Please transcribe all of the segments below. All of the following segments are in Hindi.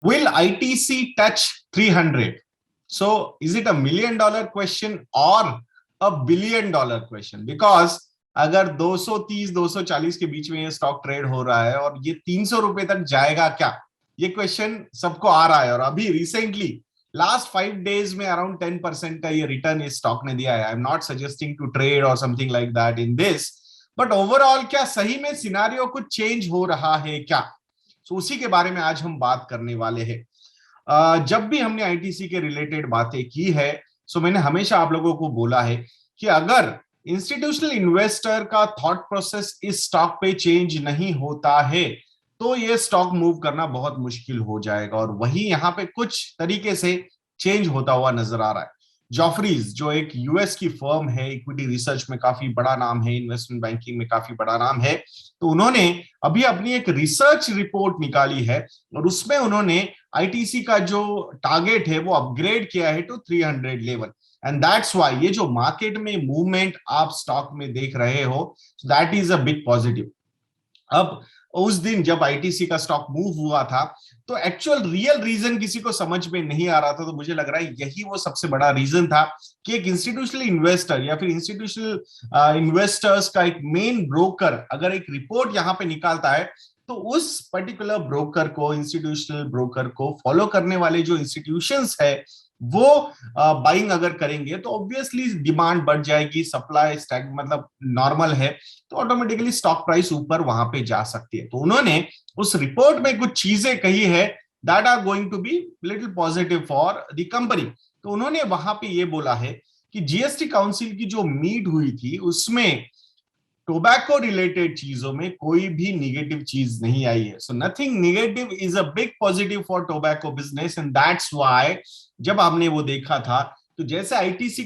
Will ITC touch 300? So is it a $1 million question or a $1 billion question? Because अगर 230-240 के बीच में ये स्टॉक ट्रेड हो रहा है और ये 300 रुपए तक जाएगा क्या, ये क्वेश्चन सबको आ रहा है। और अभी रिसेंटली लास्ट 5 डेज में अराउंड 10% का ये रिटर्न इस स्टॉक ने दिया है। I am not suggesting to trade और something like that in this, but overall क्या सही में सिनारियो कुछ चेंज हो रहा है क्या? तो उसी के बारे में आज हम बात करने वाले हैं। जब भी हमने आईटीसी के रिलेटेड बातें की है, सो मैंने हमेशा आप लोगों को बोला है कि अगर इंस्टीट्यूशनल इन्वेस्टर का थॉट प्रोसेस इस स्टॉक पे चेंज नहीं होता है तो ये स्टॉक मूव करना बहुत मुश्किल हो जाएगा। और वही यहाँ पे कुछ तरीके से चेंज होता हुआ नजर आ रहा है। जॉफरीज जो एक यूएस की फर्म है, इक्विटी रिसर्च में काफी बड़ा नाम है, इन्वेस्टमेंट बैंकिंग में काफी बड़ा नाम है, तो उन्होंने अभी अपनी एक रिसर्च रिपोर्ट निकाली है और उसमें उन्होंने आईटीसी का जो टारगेट है वो अपग्रेड किया है to 300 level. And that's why ये जो मार्केट में मूवमेंट आप स्टॉक में देख रहे हो, that is a big positive. अब उस दिन जब आईटीसी का स्टॉक मूव हुआ था तो एक्चुअल रियल रीजन किसी को समझ में नहीं आ रहा था, तो मुझे लग रहा है यही वो सबसे बड़ा रीजन था कि एक इंस्टीट्यूशनल इन्वेस्टर या फिर इंस्टीट्यूशनल इन्वेस्टर्स का एक मेन ब्रोकर अगर एक रिपोर्ट यहां पे निकालता है तो उस पर्टिकुलर ब्रोकर को, इंस्टीट्यूशनल ब्रोकर को फॉलो करने वाले जो इंस्टीट्यूशंस है वो बाइंग अगर करेंगे तो ऑब्वियसली डिमांड बढ़ जाएगी, सप्लाई स्टैग मतलब नॉर्मल है तो ऑटोमेटिकली स्टॉक प्राइस ऊपर वहां पे जा सकती है। तो उन्होंने उस रिपोर्ट में कुछ चीजें कही है that are going to be little positive for the company. तो उन्होंने वहां पे ये बोला है कि जीएसटी काउंसिल की जो मीट हुई थी उसमें टोबैको रिलेटेड चीजों में कोई भी निगेटिव चीज नहीं आई है। So nothing negative is a big positive for tobacco business and that's why जब हमने वो देखा था तो जैसे आईटीसी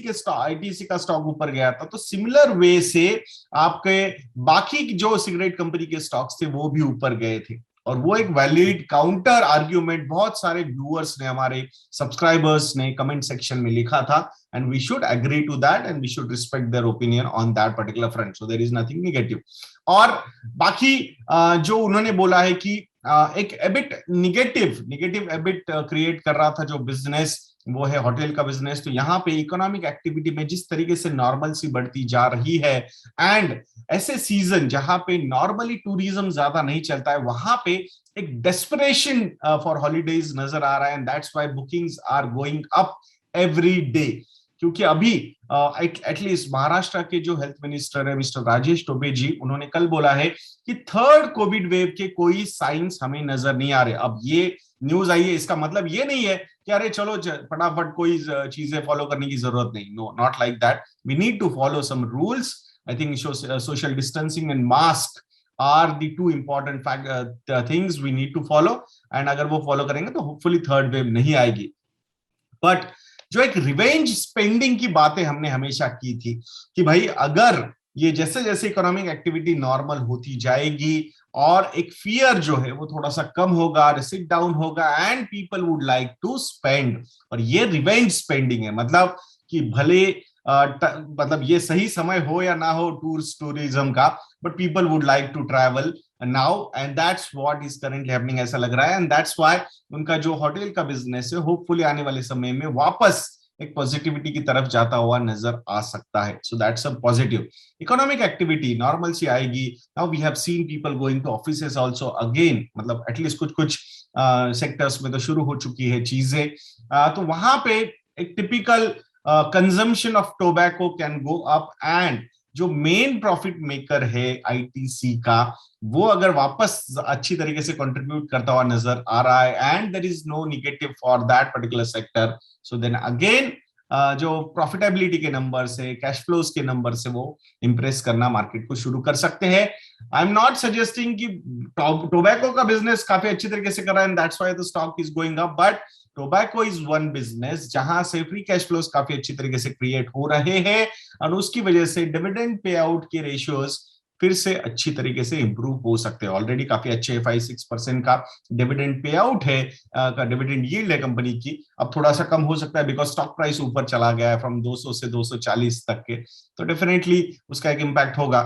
का स्टॉक ऊपर गया था तो सिमिलर वे से आपके बाकी जो सिगरेट कंपनी के स्टॉक्स थे वो भी ऊपर गए थे। और वो एक वैलिड काउंटर आर्ग्यूमेंट बहुत सारे व्यूअर्स ने, हमारे सब्सक्राइबर्स ने कमेंट सेक्शन में लिखा था and we should agree to that and we should respect their opinion on that particular front, so there is nothing negative। और बाकी जो उन्होंने बोला है कि एक एबिट निगेटिव एबिट क्रिएट कर रहा था जो बिजनेस, वो है होटल का बिजनेस। तो यहाँ पे इकोनॉमिक एक्टिविटी में जिस तरीके से नॉर्मल सी बढ़ती जा रही है एंड ऐसे सीजन जहां पे नॉर्मली टूरिज्म ज्यादा नहीं चलता है वहां पे एक डेस्परेशन फॉर हॉलीडेज नजर आ रहा है and that's why bookings are going up every day. क्योंकि अभी एटलीस्ट महाराष्ट्र के जो हेल्थ मिनिस्टर है मिस्टर राजेश टोपे जी, उन्होंने कल बोला है कि थर्ड कोविड वेव के कोई साइंस हमें नजर नहीं आ रहे। अब ये न्यूज आई है, इसका मतलब ये नहीं है कि अरे चलो फटाफट कोई चीजें फॉलो करने की जरूरत नहीं। No, not like that. We need to follow some rules. I think social distancing and mask are the two important things we need to follow. And अगर वो फॉलो करेंगे तो होपफुली थर्ड वेव नहीं आएगी। बट जो एक रिवेंज स्पेंडिंग की बातें हमने हमेशा की थी कि भाई अगर ये जैसे जैसे इकोनॉमिक एक्टिविटी नॉर्मल होती जाएगी और एक फियर जो है वो थोड़ा सा कम होगा, रिसिट डाउन होगा and people would like to spend. और ये रिवेंज स्पेंडिंग है, मतलब कि भले मतलब ये सही समय हो या ना हो टूरिज्म का, but people would like to travel now and that's what is currently happening, ऐसा लग रहा है। एंड दैट्स व्हाई उनका जो होटल का बिजनेस है होपफुली आने वाले समय में वापस एक पॉजिटिविटी की तरफ जाता हुआ नजर आ सकता है। So that's a positive. Economic activity normal सी आएगी। Now we have seen people going to offices also again, मतलब एटलीस्ट कुछ सेक्टर्स में तो शुरू हो चुकी है चीजें। तो वहां पे एक typical consumption of tobacco can go up and जो मेन प्रॉफिट मेकर है आईटीसी का वो अगर वापस अच्छी तरीके से कंट्रीब्यूट करता हुआ नजर आ रहा है and there is no negative for that particular sector, so then again जो प्रॉफिटेबिलिटी के नंबर से, कैश फ्लोज के नंबर से वो इंप्रेस करना मार्केट को शुरू कर सकते हैं। आई एम नॉट सजेस्टिंग कि टोबैको का बिजनेस काफी अच्छी तरीके से कर रहा है and that's why the stock is going up, but tobacco is one business जहां से फ्री कैश फ्लोज काफी अच्छी तरीके से क्रिएट हो रहे हैं और उसकी वजह से डिविडेंड पे आउट के रेशियोज फिर से अच्छी तरीके से इंप्रूव हो सकते हैं। ऑलरेडी काफी अच्छे 5-6% का डिविडेंड पे आउट है, का डिविडेंड यील्ड है कंपनी की। अब थोड़ा सा कम हो सकता है बिकॉज स्टॉक प्राइस ऊपर चला गया है फ्रॉम 200 से 240 तक के, तो डेफिनेटली उसका एक इम्पैक्ट होगा।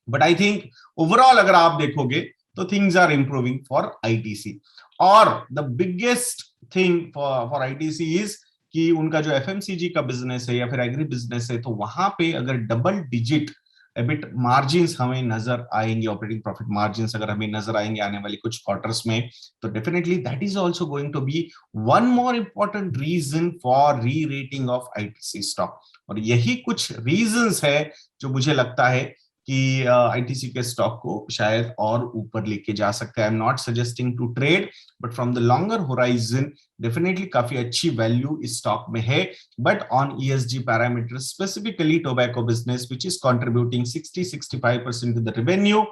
बट आई थिंक ओवरऑल अगर आप देखोगे तो things are improving for ITC. और the biggest thing for ITC is कि उनका जो एफएमसीजी का बिजनेस है या फिर एग्री बिजनेस है, तो वहां पे अगर डबल डिजिट एबिट मार्जिन्स हमें नजर आएंगे, ऑपरेटिंग प्रॉफिट मार्जिन्स अगर हमें नजर आएंगे आने वाली कुछ क्वार्टर्स में, तो definitely that is also going to be one more important reason for re rating of ITC stock. और यही कुछ रीजंस है जो मुझे लगता है कि आईटीसी के स्टॉक को शायद और ऊपर लेके जा सकता है। I am not suggesting to trade, but from the longer horizon definitely काफी अच्छी वैल्यू इस स्टॉक में है। But on ESG parameters, specifically tobacco business which is contributing 60-65% to the revenue,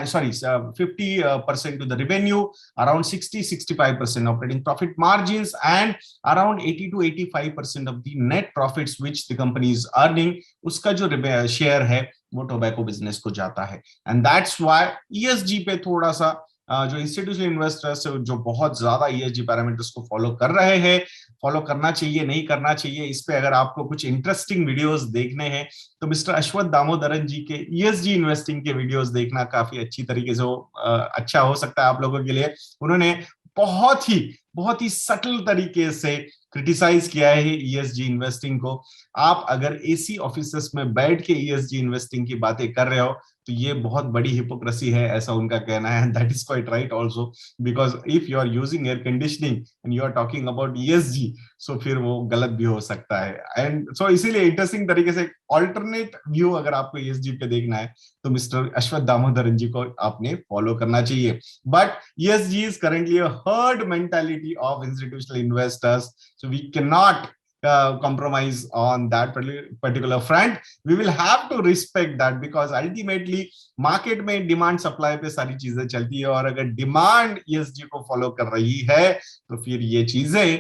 sorry 50% to the revenue, around 60-65% operating profit margins, and around 80-85% of the net profits which the company is earning, उसका जो शेयर है वो टोबैको बिजनेस को जाता है। एंड दैट्स व्हाई ईएसजी पे थोड़ा सा जो इंस्टीट्यूशनल इन्वेस्टर्स जो बहुत ज्यादा ईएसजी पैरामीटर्स को फॉलो कर रहे हैं, फॉलो करना चाहिए नहीं करना चाहिए, इस पे अगर आपको कुछ इंटरेस्टिंग वीडियोस देखने हैं तो मिस्टर अश्वथ दामोदरन जी के ईएसजी इन्वेस्टिंग के वीडियोस देखना काफी अच्छी तरीके से अच्छा हो सकता है आप लोगों के लिए। उन्होंने बहुत ही सटल तरीके से क्रिटिसाइज किया है ईएसजी इन्वेस्टिंग को। आप अगर एसी ऑफिसेस में बैठ के ईएसजी इन्वेस्टिंग की बातें कर रहे हो तो ये बहुत बड़ी हिपोक्रेसी है, ऐसा उनका कहना है। That is quite right also, because if you are using air conditioning and you are talking about ESG, so फिर वो गलत भी हो सकता है। एंड सो इसीलिए इंटरेस्टिंग तरीके से ऑल्टरनेट व्यू अगर आपको ईएसजी पे देखना है तो मिस्टर अश्वथ दामोदरन जी को आपने फॉलो करना चाहिए। But ESG is currently a herd mentality of institutional investors, so we cannot compromise on that particular front. We will have to respect that because ultimately market में डिमांड सप्लाई पे सारी चीजें चलती है, और अगर डिमांड ईएसजी को फॉलो कर रही है तो फिर ये चीजें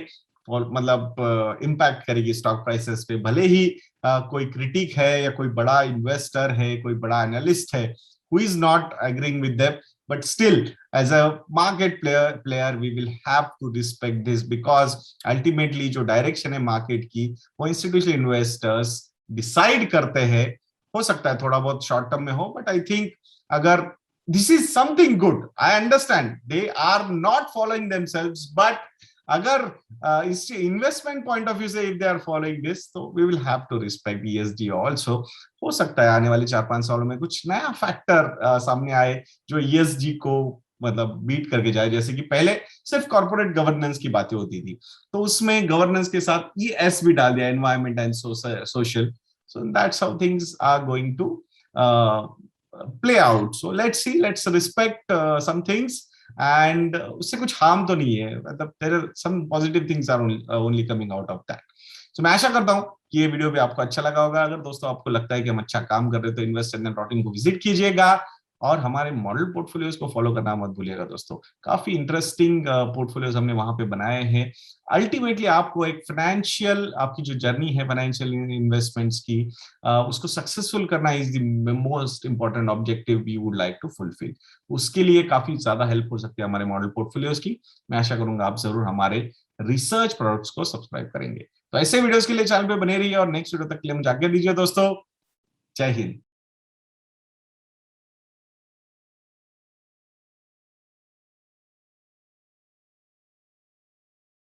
मतलब इम्पैक्ट करेगी स्टॉक प्राइसेस पे। भले ही कोई क्रिटिक है या कोई बड़ा इन्वेस्टर है, कोई बड़ा एनालिस्ट है who is not agreeing with them, but still as a market player we will have to respect this because ultimately जो डायरेक्शन है मार्केट की वो इंस्टीट्यूशनल इन्वेस्टर्स डिसाइड करते हैं। हो सकता है थोड़ा बहुत शॉर्ट टर्म में हो, बट आई थिंक अगर this is something good, I understand they are not following themselves, but अगर इन्वेस्टमेंट पॉइंट ऑफ व्यू से if they are following this तो we will have to respect ESG also. हो सकता है आने वाले 4-5 सालों में कुछ नया फैक्टर सामने आए जो ईएसजी को मतलब बीट करके जाए। जैसे कि पहले सिर्फ कॉर्पोरेट गवर्नेंस की बातें होती थी, तो उसमें गवर्नेंस के साथ ईएस भी डाल दिया, environment and social. So that's how things are going to play out. So let's see, let's respect some things, and उससे कुछ हार्म तो नहीं है, मतलब there are some positive things are only coming out of that. तो मैं आशा करता हूं कि ये वीडियो भी आपको अच्छा लगा होगा। अगर दोस्तों आपको लगता है कि हम अच्छा काम कर रहे हैं तो investindia.in को विजिट कीजिएगा और हमारे मॉडल पोर्टफोलियोज को फॉलो करना मत भूलिएगा दोस्तों। काफी इंटरेस्टिंग पोर्टफोलियोज हमने वहां पे बनाए हैं। अल्टीमेटली आपको एक फाइनेंशियल, आपकी जो जर्नी है फाइनेंशियल इन्वेस्टमेंट्स की, उसको सक्सेसफुल करना is the most important objective we would like to fulfil. उसके लिए काफी ज्यादा हेल्प हो सकती है हमारे मॉडल पोर्टफोलियोज की। मैं आशा करूंगा आप जरूर हमारे रिसर्च प्रोडक्ट्स को सब्सक्राइब करेंगे। तो ऐसे वीडियोस के लिए चैनल पे बने रहिए और नेक्स्ट वीडियो तक के लिए मुझे आज्ञा दीजिए दोस्तों। जय हिंद।